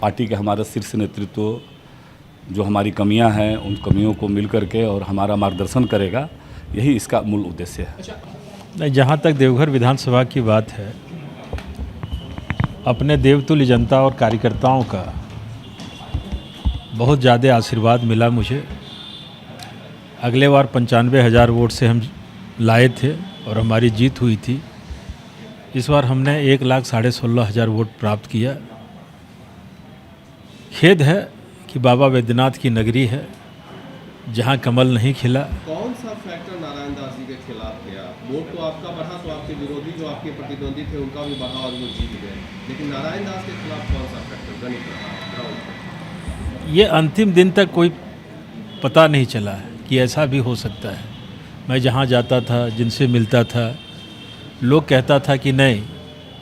Party के हमारा शीर्ष नेतृत्व जो हमारी कमियां हैं उन कमियों को मिल करके और हमारा मार्गदर्शन करेगा, यही इसका मूल उद्देश्य है। नहीं, जहाँ तक देवघर विधानसभा की बात है, अपने देवतुल्य जनता और कार्यकर्ताओं का बहुत ज़्यादा आशीर्वाद मिला मुझे। अगले बार 95,000 वोट से हम लाए थे और हमारी जीत हुई थी। इस बार हमने 1,16,500 वोट प्राप्त किया। खेद है कि बाबा वैद्यनाथ की नगरी है जहां कमल नहीं खिला। कौन सा फैक्टर नारायण दास जी के खिलाफ गया? वोट तो आपका बढ़ा तो आपके विरोधी जो आपके प्रतिद्वंदी थे उनका भी बढ़ा और वो जीत गए, लेकिन नारायण दास के खिलाफ कौन सा फैक्टर गणित रहा? ये अंतिम दिन तक कोई पता नहीं चला कि ऐसा भी हो सकता है। मैं जहाँ जाता था, जिनसे मिलता था, लोग कहता था कि नहीं,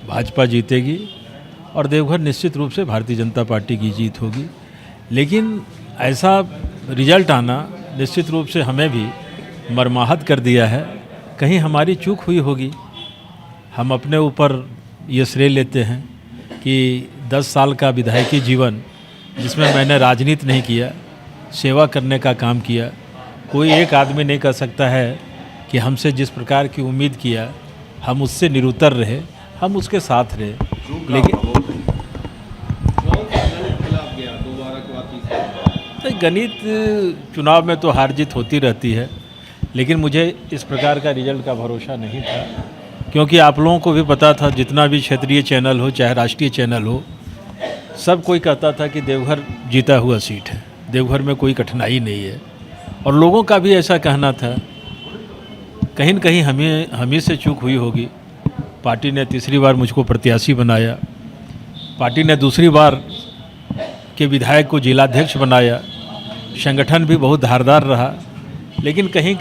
भाजपा जीतेगी और देवघर निश्चित रूप से भारतीय जनता पार्टी की जीत होगी। लेकिन ऐसा रिजल्ट आना निश्चित रूप से हमें भी मर्माहत कर दिया है। कहीं हमारी चूक हुई होगी। हम अपने ऊपर ये श्रेय लेते हैं कि 10 साल का विधायकी जीवन जिसमें मैंने राजनीति नहीं किया, सेवा करने का काम किया, कोई एक आदमी नहीं कर सकता है कि हमसे जिस प्रकार की उम्मीद किया हम उससे निरुत्तर रहे, हम उसके साथ रहे। लेकिन गणित चुनाव में तो हार जीत होती रहती है, लेकिन मुझे इस प्रकार का रिजल्ट का भरोसा नहीं था, क्योंकि आप लोगों को भी पता था, जितना भी क्षेत्रीय चैनल हो चाहे राष्ट्रीय चैनल हो, सब कोई कहता था कि देवघर जीता हुआ सीट है, देवघर में कोई कठिनाई नहीं है। और लोगों का भी ऐसा कहना था। कहीं न कहीं हम ही से चूक हुई होगी। पार्टी ने तीसरी बार मुझको प्रत्याशी बनाया, पार्टी ने दूसरी बार के विधायक को जिलाध्यक्ष बनाया, संगठन भी बहुत धारदार रहा, लेकिन कहीं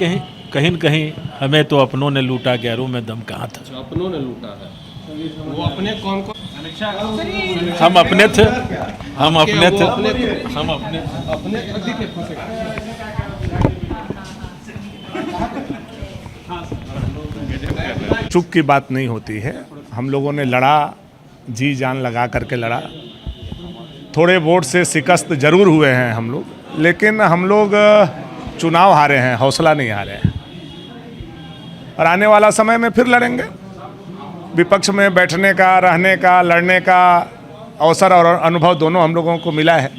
न कहीं हमें तो अपनों ने लूटा, गैरों में दम कहाँ था। अपनों ने लूटा है, वो अपने कौन कौन? हम अपने थे। चुप की बात नहीं होती है। हम लोगों ने लड़ा, जी जान लगा करके लड़ा। थोड़े वोट से शिकस्त जरूर हुए हैं हम लोग, लेकिन हम लोग चुनाव हारे हैं, हौसला नहीं हारे हैं। और आने वाला समय में फिर लड़ेंगे। विपक्ष में बैठने का, रहने का, लड़ने का अवसर और अनुभव दोनों हम लोगों को मिला है।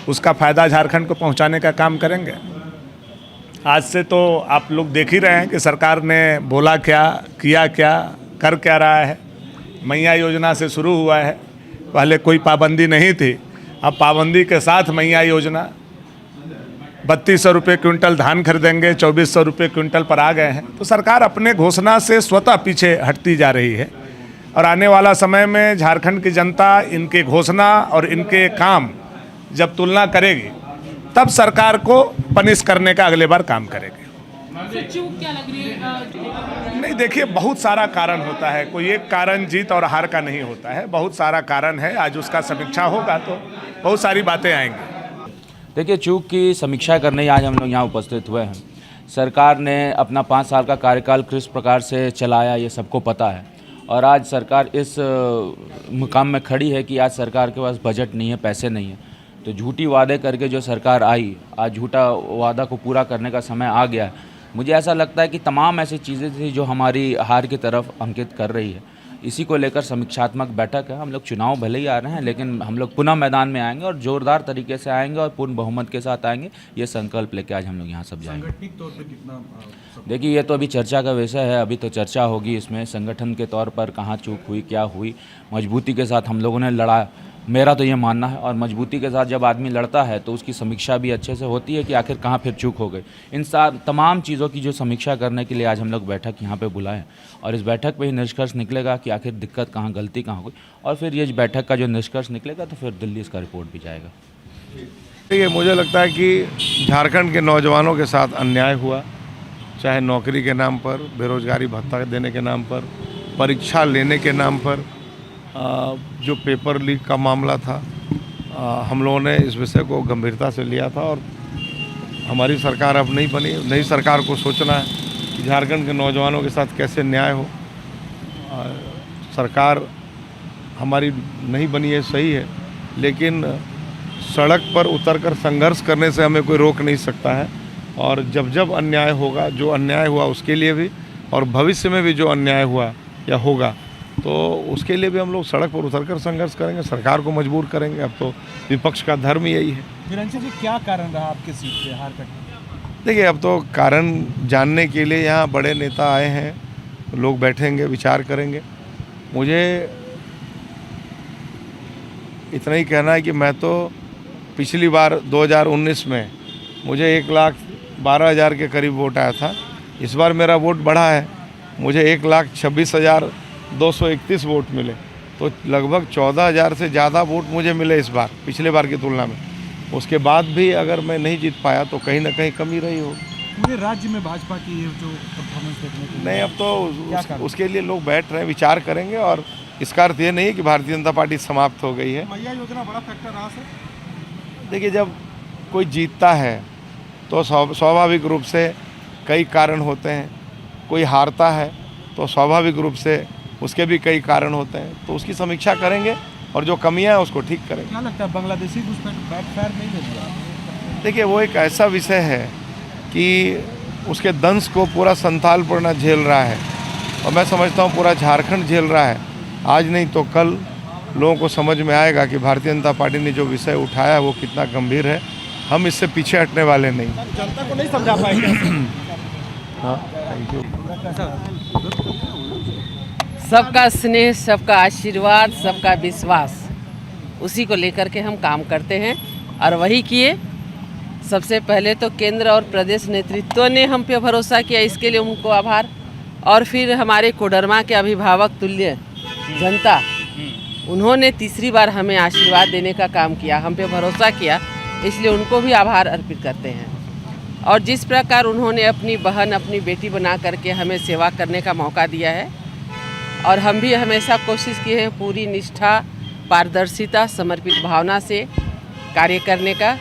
उसका फ़ायदा झारखंड को पहुंचाने का काम करेंगे। आज से तो आप लोग देख ही रहे हैं कि सरकार ने बोला क्या, किया क्या, कर क्या रहा है। मैया योजना से शुरू हुआ है। पहले कोई पाबंदी नहीं थी, अब पाबंदी के साथ मैया योजना। 3200 रुपये क्विंटल धान खरीदेंगे, 2400 रुपये क्विंटल पर आ गए हैं। तो सरकार अपने घोषणा से स्वतः पीछे हटती जा रही है। और आने वाला समय में झारखंड की जनता इनके घोषणा और इनके काम जब तुलना करेगी, तब सरकार को पनिश करने का अगले बार काम करेगी। चूक क्या लग रही है? नहीं, देखिए, बहुत सारा कारण होता है। कोई एक कारण जीत और हार का नहीं होता है, बहुत सारा कारण है। आज उसका समीक्षा होगा तो बहुत सारी बातें आएंगी। देखिए, चूक की समीक्षा करने आज हम लोग यहाँ उपस्थित हुए हैं। सरकार ने अपना 5 साल का कार्यकाल किस प्रकार से चलाया, ये सबको पता है। और आज सरकार इस मुकाम में खड़ी है कि आज सरकार के पास बजट नहीं है, पैसे नहीं है। तो झूठी वादे करके जो सरकार आई, आज झूठा वादा को पूरा करने का समय आ गया है। मुझे ऐसा लगता है कि तमाम ऐसी चीज़ें थी जो हमारी हार की तरफ अंकित कर रही है। इसी को लेकर समीक्षात्मक बैठक है। हम लोग चुनाव भले ही आ रहे हैं, लेकिन हम लोग पुनः मैदान में आएंगे और ज़ोरदार तरीके से आएंगे और पूर्ण बहुमत के साथ आएंगे। ये संकल्प लेके आज हम लोग यहाँ सब जाएंगे। सांगठनिक तौर पे कितना? देखिए, ये तो अभी चर्चा का विषय है, अभी तो चर्चा होगी इसमें। संगठन के तौर पर कहाँ चूक हुई, क्या हुई, मजबूती के साथ हम लोगों ने लड़ा, मेरा तो ये मानना है। और मजबूती के साथ जब आदमी लड़ता है तो उसकी समीक्षा भी अच्छे से होती है कि आखिर कहाँ फिर चूक हो गई। इन तमाम चीज़ों की जो समीक्षा करने के लिए आज हम लोग बैठक यहाँ पे बुलाए हैं। और इस बैठक पे ही निष्कर्ष निकलेगा कि आखिर दिक्कत कहाँ, गलती कहाँ हो गई। और फिर ये बैठक का जो निष्कर्ष निकलेगा तो फिर दिल्ली इसका रिपोर्ट भी जाएगा। ये मुझे लगता है कि झारखंड के नौजवानों के साथ अन्याय हुआ, चाहे नौकरी के नाम पर, बेरोजगारी भत्ता देने के नाम पर, परीक्षा लेने के नाम पर। जो पेपर लीक का मामला था, हम लोगों ने इस विषय को गंभीरता से लिया था। और हमारी सरकार अब नहीं बनी, नई सरकार को सोचना है कि झारखंड के नौजवानों के साथ कैसे न्याय हो। सरकार हमारी नहीं बनी है, सही है, लेकिन सड़क पर उतरकर संघर्ष करने से हमें कोई रोक नहीं सकता है। और जब जब अन्याय होगा, जो अन्याय हुआ उसके लिए भी, और भविष्य में भी जो अन्याय हुआ या होगा, तो उसके लिए भी हम लोग सड़क पर उतरकर संघर्ष करेंगे, सरकार को मजबूर करेंगे। अब तो विपक्ष का धर्म यही है। वीरांशु जी, क्या कारण रहा आपके सीट पे हार का? देखिए, अब तो कारण जानने के लिए यहाँ बड़े नेता आए हैं, लोग बैठेंगे, विचार करेंगे। मुझे इतना ही कहना है कि मैं तो पिछली बार 2019 में मुझे 1,12,000 के करीब वोट आया था। इस बार मेरा वोट बढ़ा है, मुझे 1,26,231 वोट मिले, तो लगभग 14,000 से ज़्यादा वोट मुझे मिले इस बार पिछले बार की तुलना में। उसके बाद भी अगर मैं नहीं जीत पाया तो कहीं ना कहीं कमी रही हो। पूरे राज्य में भाजपा की ये जो परफॉर्मेंस देखने को नहीं, अब तो उसके लिए लोग बैठ रहे हैं, विचार करेंगे। और इसका अर्थ ये नहीं है कि भारतीय जनता पार्टी समाप्त हो गई है। मैया योजना बड़ा फैक्टर रहा सर। देखिए, जब कोई जीतता है तो स्वाभाविक रूप से कई कारण होते हैं, कोई हारता है तो स्वाभाविक रूप से उसके भी कई कारण होते हैं, तो उसकी समीक्षा करेंगे और जो कमियां हैं उसको ठीक करेंगे। क्या लगता है बांग्लादेशी घुसपैठ बैकफायर नहीं दे दिया? देखिए, वो एक ऐसा विषय है कि उसके दंश को पूरा संथालपुर झेल रहा है, और मैं समझता हूँ पूरा झारखंड झेल रहा है। आज नहीं तो कल लोगों को समझ में आएगा कि भारतीय जनता पार्टी ने जो विषय उठाया वो कितना गंभीर है। हम इससे पीछे हटने वाले नहीं। जनता को नहीं समझा पाएंगे। हाँ, थैंक यू। सबका स्नेह, सबका आशीर्वाद, सबका विश्वास, उसी को लेकर के हम काम करते हैं और वही किए। सबसे पहले तो केंद्र और प्रदेश नेतृत्व ने हम पे भरोसा किया, इसके लिए उनको आभार। और फिर हमारे कोडरमा के अभिभावक तुल्य जनता, उन्होंने तीसरी बार हमें आशीर्वाद देने का काम किया, हम पे भरोसा किया, इसलिए उनको भी आभार अर्पित करते हैं। और जिस प्रकार उन्होंने अपनी बहन, अपनी बेटी बना करके हमें सेवा करने का मौका दिया है, और हम भी हमेशा कोशिश किए हैं पूरी निष्ठा, पारदर्शिता, समर्पित भावना से कार्य करने का।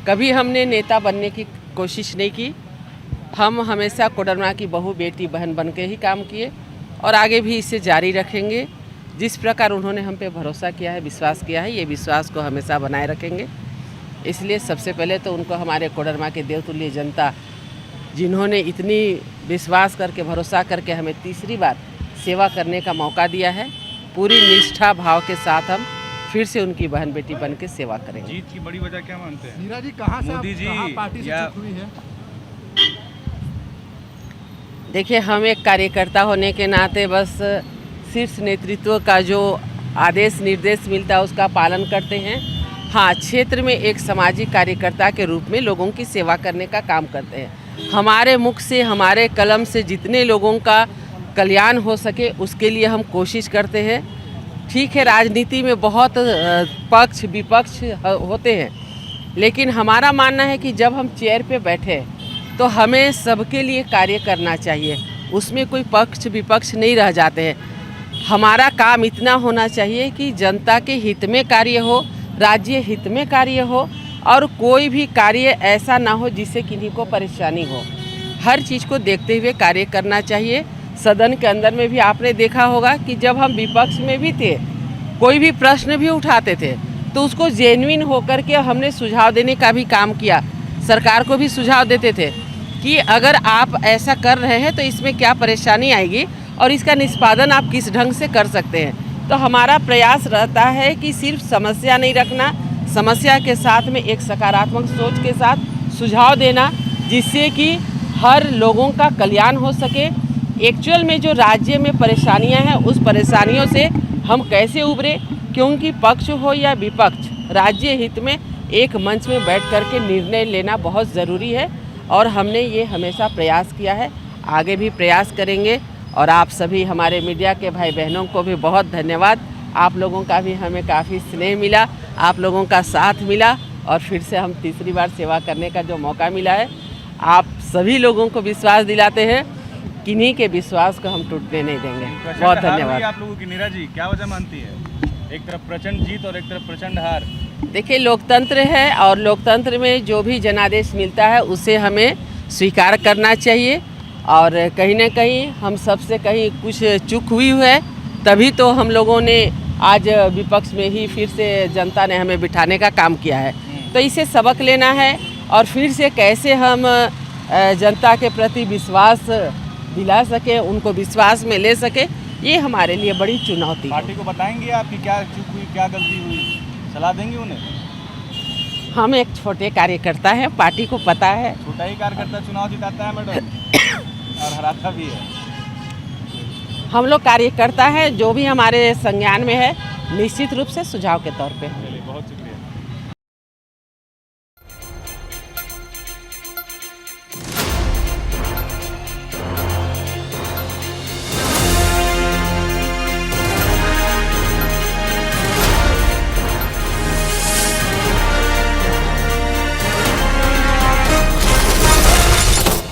कभी हमने नेता बनने की कोशिश नहीं की। हम हमेशा कोडरमा की बहू, बेटी, बहन बन के ही काम किए और आगे भी इसे जारी रखेंगे। जिस प्रकार उन्होंने हम पे भरोसा किया है, विश्वास किया है, ये विश्वास को हमेशा बनाए रखेंगे। इसलिए सबसे पहले तो उनको, हमारे कोडरमा के देवतुल्य जनता, जिन्होंने इतनी विश्वास करके, भरोसा करके हमें तीसरी बार सेवा करने का मौका दिया है, पूरी निष्ठा भाव के साथ हम फिर से उनकी बहन बेटी बन के सेवा करेंगे। जीत की बड़ी वजह क्या मानते हैं? मीरा जी, कहाँ से मोदी जी पार्टी से चूक हुई है? देखिए, हम एक कार्यकर्ता होने के नाते बस शीर्ष नेतृत्व का जो आदेश निर्देश मिलता है उसका पालन करते हैं। हाँ, क्षेत्र में एक सामाजिक कार्यकर्ता के रूप में लोगों की सेवा करने का काम करते हैं। हमारे मुख से, हमारे कलम से जितने लोगों का कल्याण हो सके उसके लिए हम कोशिश करते हैं। ठीक है, राजनीति में बहुत पक्ष विपक्ष होते हैं, लेकिन हमारा मानना है कि जब हम चेयर पे बैठे तो हमें सबके लिए कार्य करना चाहिए, उसमें कोई पक्ष विपक्ष नहीं रह जाते हैं। हमारा काम इतना होना चाहिए कि जनता के हित में कार्य हो, राज्य हित में कार्य हो, और कोई भी कार्य ऐसा ना हो जिससे किन्हीं को परेशानी हो। हर चीज़ को देखते हुए कार्य करना चाहिए। सदन के अंदर में भी आपने देखा होगा कि जब हम विपक्ष में भी थे, कोई भी प्रश्न भी उठाते थे तो उसको जेन्युइन होकर के हमने सुझाव देने का भी काम किया। सरकार को भी सुझाव देते थे कि अगर आप ऐसा कर रहे हैं तो इसमें क्या परेशानी आएगी और इसका निष्पादन आप किस ढंग से कर सकते हैं। तो हमारा प्रयास रहता है कि सिर्फ समस्या नहीं रखना, समस्या के साथ में एक सकारात्मक सोच के साथ सुझाव देना, जिससे कि हर लोगों का कल्याण हो सके। एक्चुअल में जो राज्य में परेशानियां हैं, उस परेशानियों से हम कैसे उभरे, क्योंकि पक्ष हो या विपक्ष, राज्य हित में एक मंच में बैठ कर के निर्णय लेना बहुत ज़रूरी है, और हमने ये हमेशा प्रयास किया है, आगे भी प्रयास करेंगे। और आप सभी हमारे मीडिया के भाई बहनों को भी बहुत धन्यवाद। आप लोगों का भी हमें काफ़ी स्नेह मिला, आप लोगों का साथ मिला, और फिर से हम तीसरी बार सेवा करने का जो मौका मिला है, आप सभी लोगों को विश्वास दिलाते हैं, किन्हीं के विश्वास को हम टूटने नहीं देंगे। बहुत धन्यवाद। आप लोगों की मीरा जी, क्या वजह मानती है? एक तरफ प्रचंड जीत और एक तरफ प्रचंड हार। देखिए, लोकतंत्र है और लोकतंत्र में जो भी जनादेश मिलता है उसे हमें स्वीकार करना चाहिए, और कहीं ना कहीं हम सबसे कहीं कुछ चूक हुई है, तभी तो हम लोगों ने आज विपक्ष में ही फिर से जनता ने हमें बिठाने का काम किया है। तो इसे सबक लेना है और फिर से कैसे हम जनता के प्रति विश्वास दिला सके, उनको विश्वास में ले सके, ये हमारे लिए बड़ी चुनौती है। पार्टी को बताएंगे आपकी क्या चूक हुई, क्या गलती हुई, सलाह देंगे उन्हें? हम एक छोटे कार्यकर्ता हैं, पार्टी को पता है। छोटा ही कार्यकर्ता चुनाव जिताता है मैडम और हराता भी है। हम लोग कार्यकर्ता हैं, जो भी हमारे संज्ञान में है निश्चित रूप से सुझाव के तौर पे। चलिए, बहुत शुक्रिया।